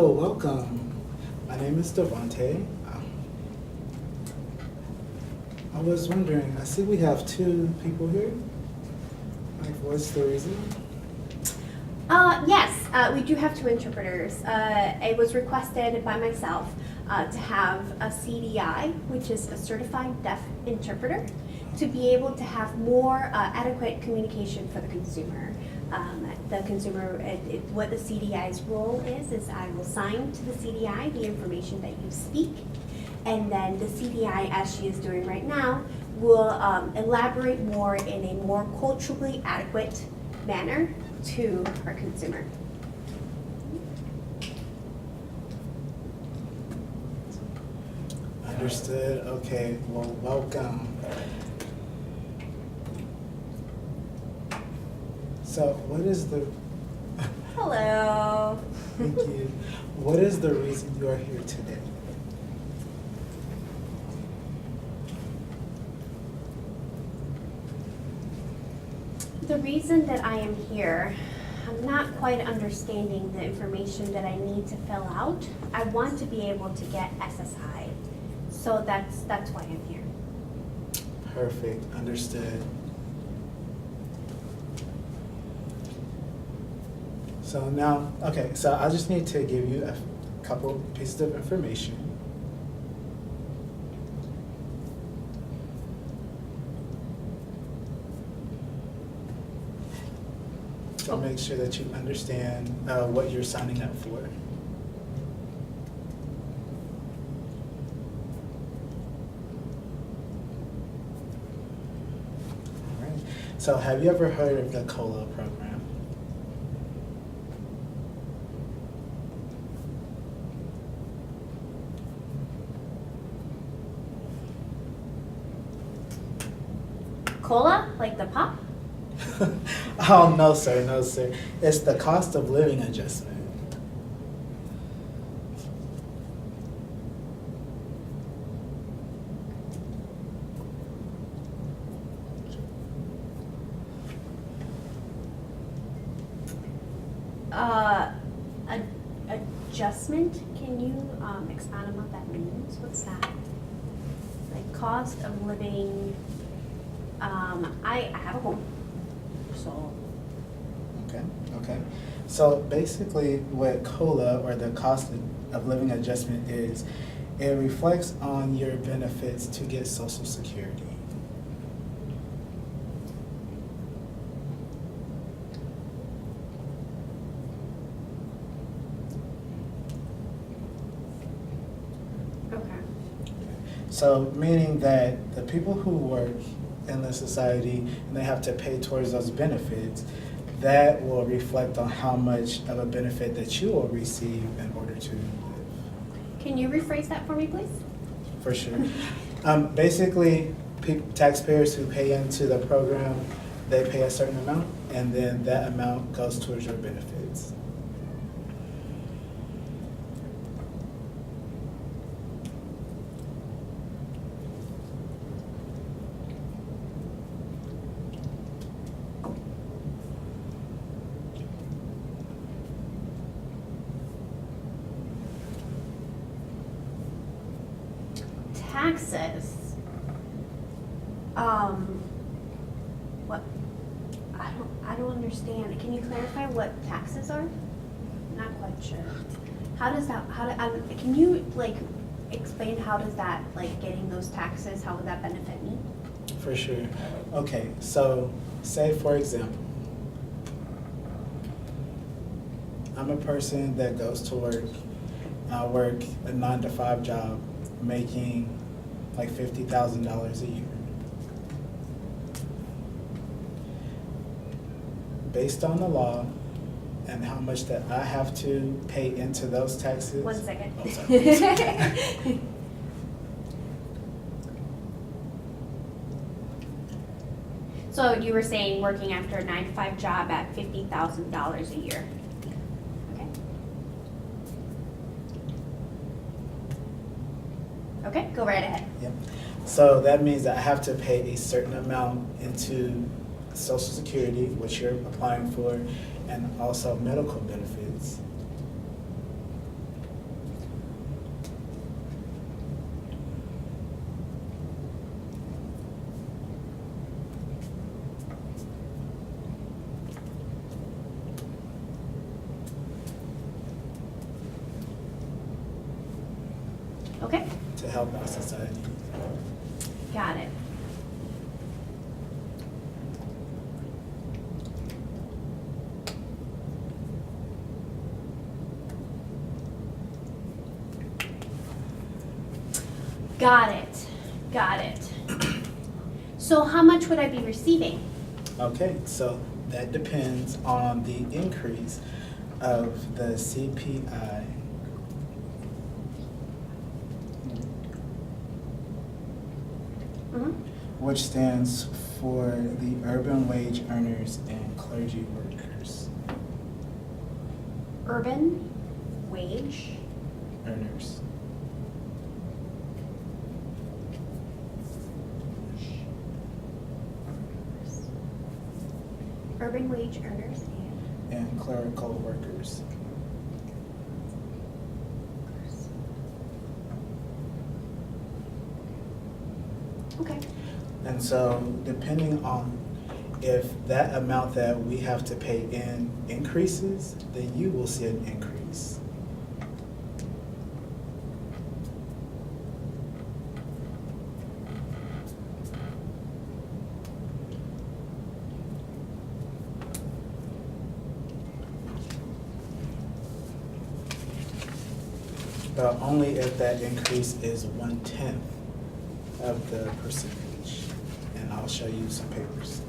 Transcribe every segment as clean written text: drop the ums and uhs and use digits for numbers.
Hello, welcome. My name is Devontae. I was wondering, I see we have two people here. Like, what's the reason? Yes, we do have two interpreters. It was requested by myself to have a CDI, which is a certified deaf interpreter, to be able to have more adequate communication for the consumer. What the CDI's role is I will sign to the CDI the information that you speak, and then the CDI, as she is doing right now, will elaborate more in a more culturally adequate manner to our consumer. Understood. Okay, well, welcome. So, what is the... Hello. Thank you. What is the reason you are here today? The reason that I am here, I'm not quite understanding the information that I need to fill out. I want to be able to get SSI, so that's why I'm here. Perfect. Understood. So now, okay, so I just need to give you a couple pieces of information. So make sure that you understand what you're signing up for. All right. So have you ever heard of the COLA program? Cola, like the pop? Oh, no, sir, no, sir. It's the cost of living adjustment. Adjustment, can you expound on what that means? What's that? Like cost of living, I have a home, so. Okay. So basically what COLA, or the cost of living adjustment, is, it reflects on your benefits to get Social Security. So meaning that the people who work in the society and they have to pay towards those benefits, that will reflect on how much of a benefit that you will receive in order to live. Can you rephrase that for me, please? For sure. Basically, taxpayers who pay into the program, they pay a certain amount, and then that amount goes towards your benefits. Taxes. What? I don't understand. Can you clarify what taxes are? Not quite sure. Can you like explain how does that, like getting those taxes, how would that benefit me? For sure. Okay, so say for example, I'm a person that goes to work. I work a 9-to-5 job, making like $50,000 a year. Based on the law and how much that I have to pay into those taxes. 1 second. Oh, sorry. So you were saying working after a 9-to-5 job at $50,000 a year. Okay. Okay, go right ahead. Yep. So that means that I have to pay a certain amount into Social Security, which you're applying for, and also medical benefits. to help our society. Got it. Got it. Got it. So how much would I be receiving? Okay, so that depends on the increase of the CPI. Mhm. Which stands for the urban wage earners and clergy workers. Urban wage Earners. urban wage earners And clerical workers. Okay. And so depending on if that amount that we have to pay in increases, then you will see an increase. But only if that increase is 1/10 of the percentage. And I'll show you some papers.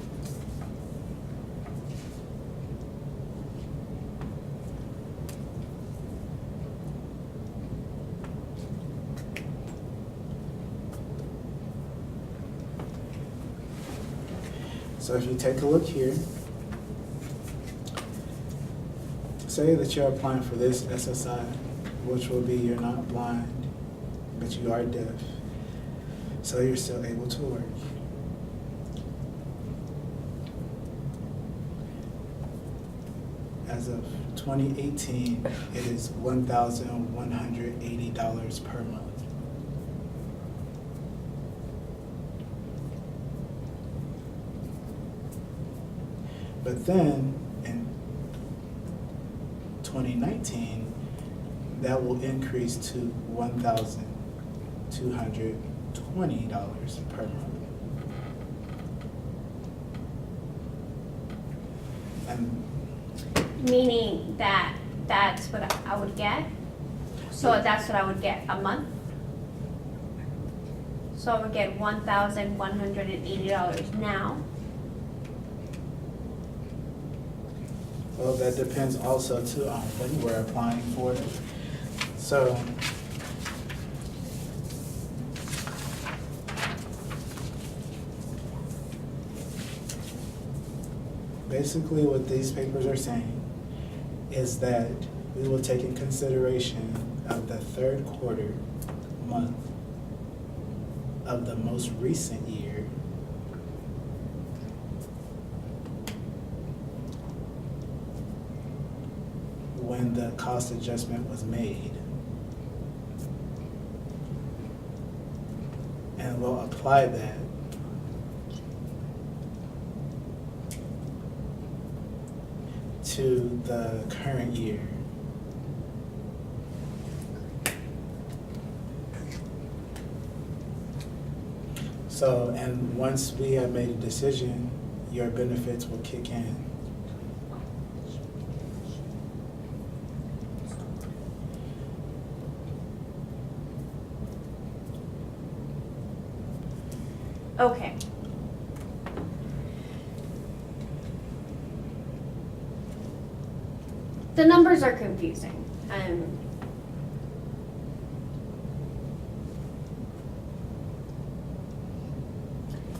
So if you take a look here, say that you're applying for this SSI, which will be you're not blind, but you are deaf. So you're still able to work. As of 2018, it is $1,180 per month. But then in 2019, that will increase to $1,220 per month. And Meaning that that's what I would get? So that's what I would get a month? So I would get $1,180 now. well, that depends also too on when we're applying for it. So basically what these papers are saying is that we will take in consideration of the third quarter month of the most recent year when the cost adjustment was made. And we'll apply that to the current year. So, and once we have made a decision, your benefits will kick in. Okay. The numbers are confusing.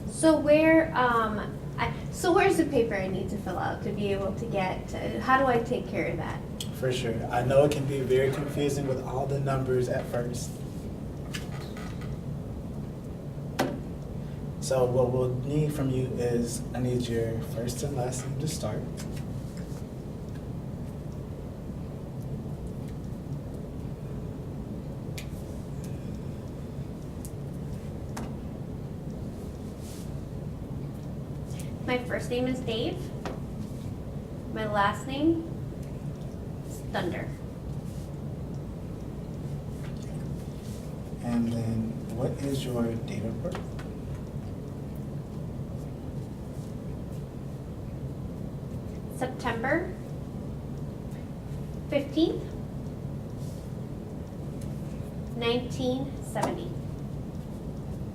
So so where's the paper I need to fill out to be able to get, how do I take care of that? For sure. I know it can be very confusing with all the numbers at first. So what we'll need from you is, I need your first and last name to start. My first name is Dave. My last name is Thunder. And then what is your date of birth? September 15th, 1970.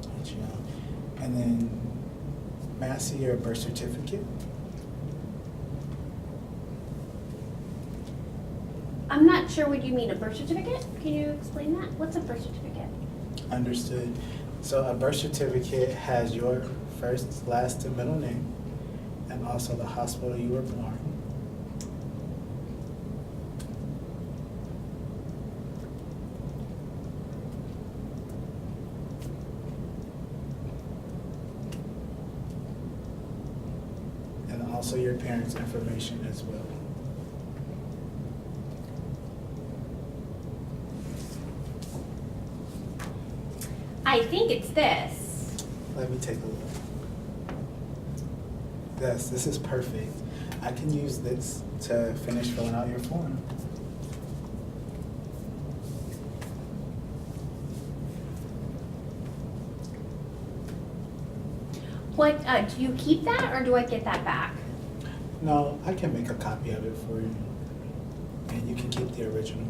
Gotcha. And then may I see your birth certificate? I'm not sure what you mean, a birth certificate? Can you explain that? What's a birth certificate? Understood. So a birth certificate has your first, last, and middle name, and also the hospital you were born. And also your parents' information as well. I think it's this. Let me take a look. Yes, this is perfect. I can use this to finish filling out your form. What, do you keep that or do I get that back? No, I can make a copy of it for you. And you can keep the original.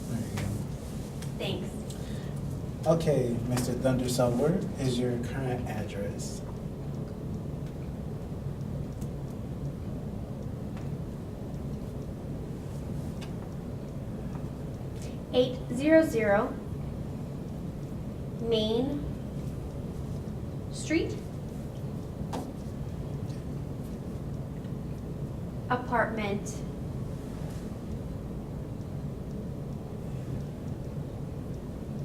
There you go. Thanks. Okay, Mr. Thundersell, where is your current address? Eight zero zero Main Street, apartment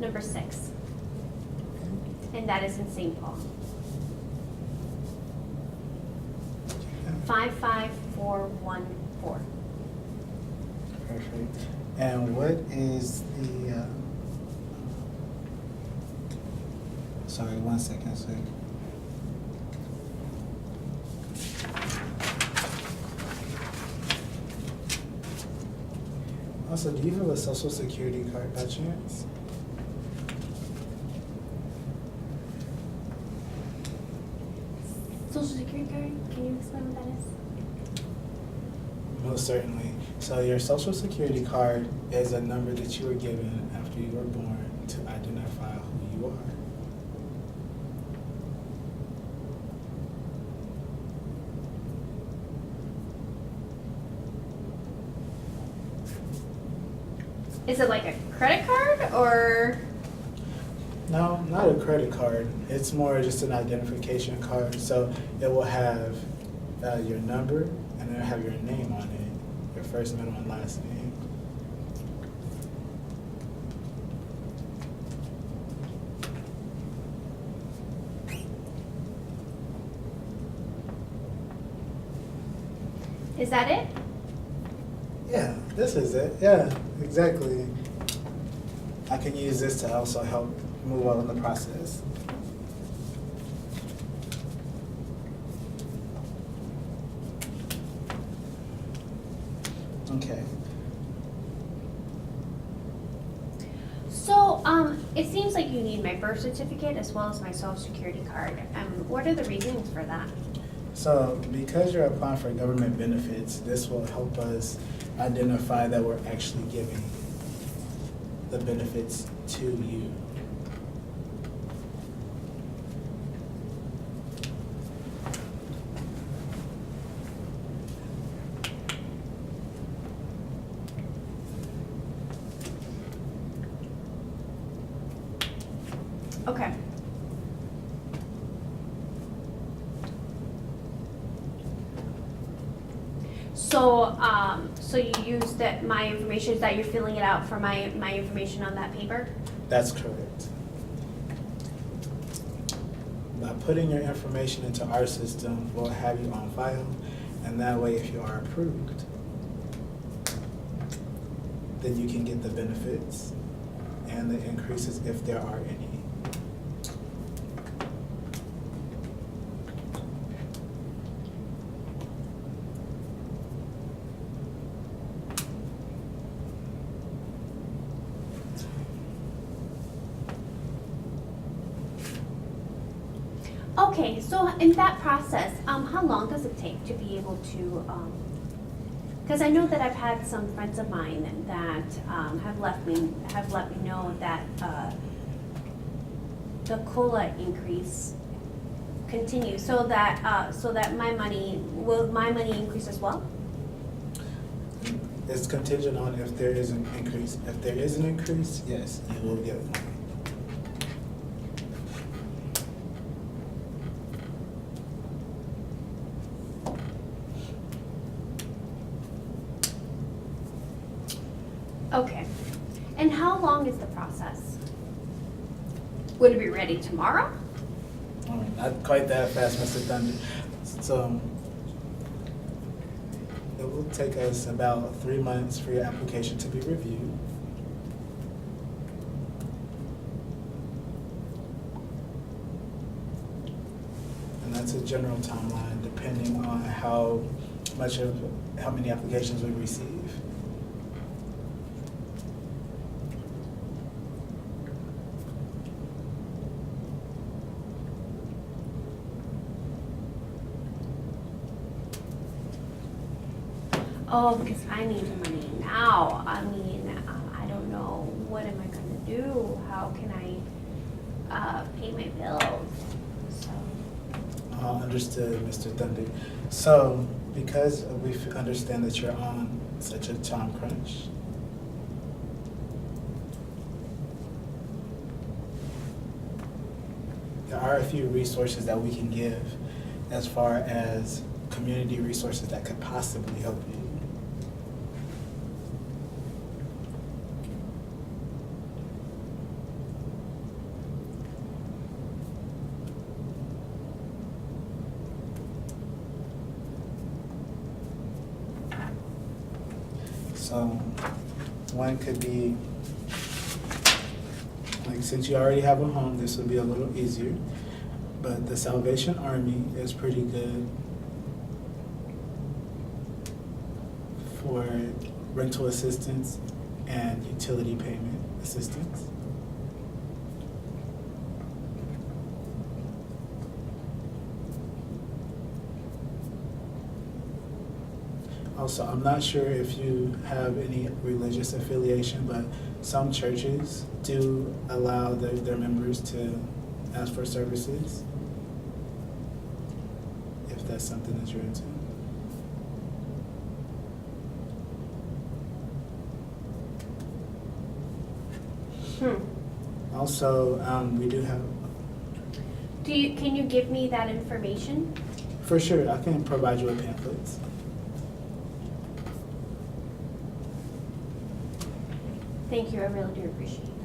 number 6, and that is in St. Paul. 55414. Perfect. And what is the, sorry, 1 second, sir. Also, do you have a social security card by chance? Social Security card, can you explain what that is? Most certainly. So your social security card is a number that you were given after you were born to identify who you are. Is it like a credit card or? No, not a credit card. It's more just an identification card. So it will have your number and it'll have your name on it, your first, middle, and last name. Is that it? Yeah, this is it. Yeah, exactly. I can use this to also help move on in the process. Okay. So, it seems like you need my birth certificate as well as my social security card. What are the reasons for that? So because you're applying for government benefits, this will help us identify that we're actually giving the benefits to you. Okay. So, so you use that, my information, is that you're filling it out for my information on that paper? That's correct. By putting your information into our system, we'll have you on file, and that way if you are approved, then you can get the benefits and the increases if there are any. Okay, so in that process, how long does it take to be able to, because I know that I've had some friends of mine that have let me know that the COLA increase continues, so that will my money increase as well? It's contingent on if there is an increase. If there is an increase, yes, you will get money. Okay, and how long is the process? Would it be ready tomorrow? Not quite that fast, Mr. Thunder. So it will take us about 3 months for your application to be reviewed. And that's a general timeline depending on how many applications we receive. Oh, because I need the money now. I mean, I don't know, what am I gonna do? How can I pay my bills? So, Understood, Mr. Thunder. So, because we understand that you're on such a time crunch, there are a few resources that we can give as far as community resources that could possibly help you. So one could be, like, since you already have a home, this would be a little easier. But the Salvation Army is pretty good for rental assistance and utility payment assistance. Also, I'm not sure if you have any religious affiliation, but some churches do allow their members to ask for services, if that's something that you're into. Also, we do have, can you give me that information? for sure, I can provide you with pamphlets. Thank you, I really do appreciate it.